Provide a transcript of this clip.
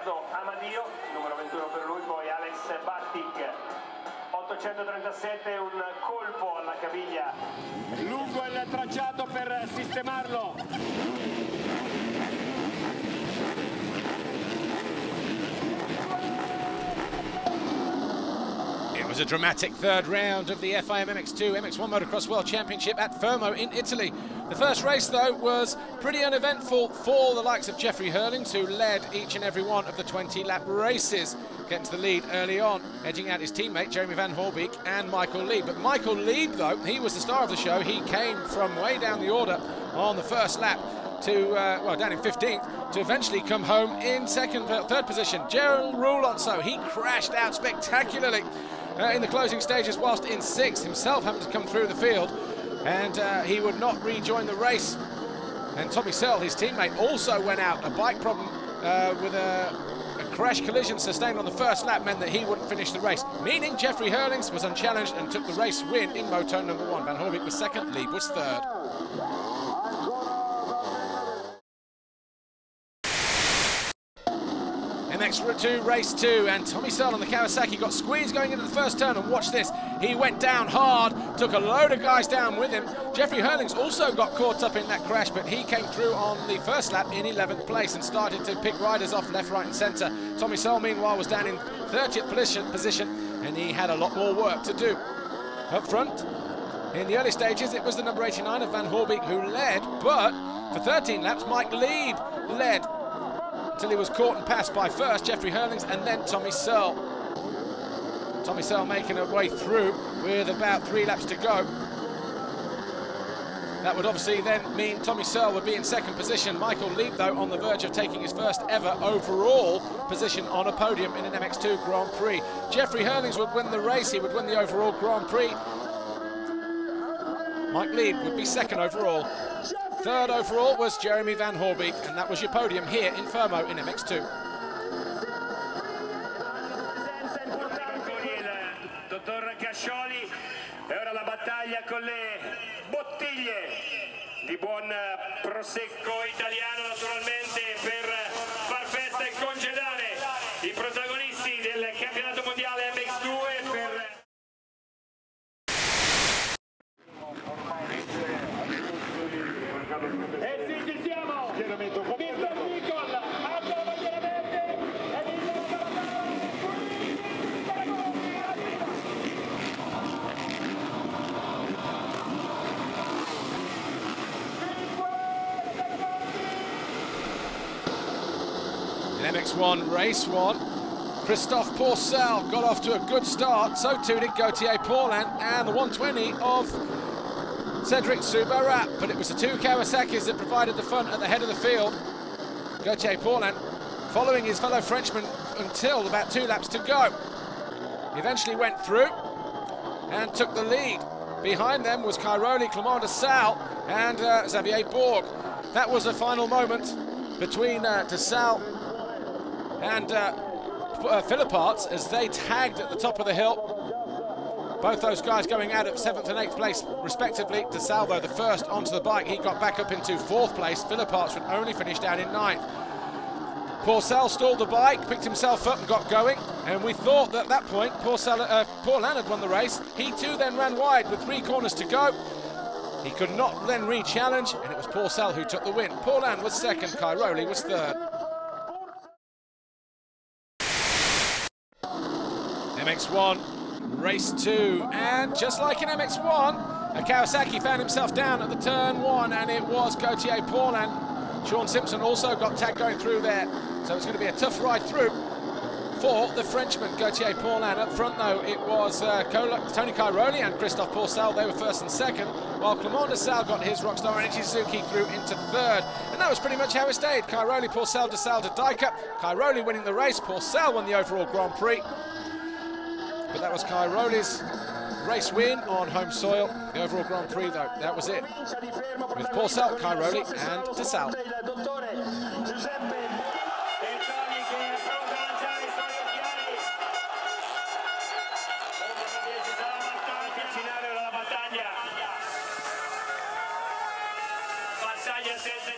terzo Amadio, numero 21 per lui, poi Alex Battic, 837, un colpo alla caviglia. Lungo il tracciato per sistemarlo. It was a dramatic third round of the FIM MX2 MX1 Motocross World Championship at Fermo in Italy. The first race, though, was pretty uneventful for the likes of Jeffrey Hurlings, who led each and every one of the 20-lap races, getting to the lead early on, edging out his teammate Jeremy Van Hoorbeek and Michael Leib. But Michael Leib, though, he was the star of the show. He came from way down the order on the first lap to, well, down in 15th, to eventually come home in third position. Gerald Roulanceau, he crashed out spectacularly in the closing stages, whilst in 6th, himself having to come through the field, and he would not rejoin the race. And Tommy Searle, his teammate, also went out. A bike problem with a crash collision sustained on the first lap meant that he wouldn't finish the race, meaning Jeffrey Hurlings was unchallenged and took the race win in moto number 1. Van Hoorbeek was 2nd, Leib was 3rd. MX2 race 2, and Tommy Searle on the Kawasaki got squeezed going into the first turn, and watch this, he went down hard, took a load of guys down with him. Jeffrey Hurlings also got caught up in that crash, but he came through on the first lap in 11th place and started to pick riders off left, right and centre. Tommy Searle meanwhile was down in 30th position, and he had a lot more work to do. Up front, in the early stages, it was the number 89 of Van Hoorbeek who led, but for 13 laps, Mike Leib led until he was caught and passed by first Jeffrey Hurlings and then Tommy Searle. Tommy Searle making her way through with about 3 laps to go. That would obviously then mean Tommy Searle would be in 2nd position. Michael Leib, though, on the verge of taking his first ever overall position on a podium in an MX2 Grand Prix. Jeffrey Hurlings would win the race, he would win the overall Grand Prix. Mike Leib would be 2nd overall. 3rd overall was Jeremy Van Hoorbeek, and that was your podium here in Fermo in MX2. Dottor Cascioli, e ora la battaglia con le bottiglie di buon prosecco italiano, naturalmente, per far festa e congedare i protagonisti del campionato mondiale MX2 per... E sì, ci siamo! Mister Nicol, alza la bandiera verde e il In MX1 race 1, Christophe Pourcel got off to a good start, so too did Gauthier Paulin and the 120 of Cedric Subarat, but it was the 2 Kawasaki's that provided the fun at the head of the field. Gauthier Paulin following his fellow Frenchman until about 2 laps to go. He eventually went through and took the lead. Behind them was Cairoli, Clément de Salle and Xavier Bourg. That was a final moment between de Salle and Philipparts as they tagged at the top of the hill. Both those guys going out at 7th and 8th place, respectively. De Salle, though, the first onto the bike, he got back up into 4th place. Philipparts would only finish down in 9th. Pourcel stalled the bike, picked himself up and got going, and we thought that at that point Paulin had won the race. He too then ran wide with 3 corners to go. He could not then re-challenge, and it was Pourcel who took the win. Paulin was 2nd, Cairoli was 3rd. MX1 race 2, and just like in MX1, a Kawasaki found himself down at the turn 1, and it was Gauthier Paulin. Sean Simpson also got tagged going through there, so it's going to be a tough ride through for the Frenchman, Gauthier Paulin. Up front, though, it was Tony Cairoli and Christophe Pourcel. They were 1st and 2nd, while Clément de Salle got his Rockstar Energy Suzuki through into 3rd. And that was pretty much how it stayed. Cairoli, Pourcel, de Salle to Dijker. Cairoli winning the race, Pourcel won the overall Grand Prix. But that was Cairoli's race win on home soil. The overall Grand Prix, though, that was it. With Pourcel, Cairoli and de Salle. battaglia senza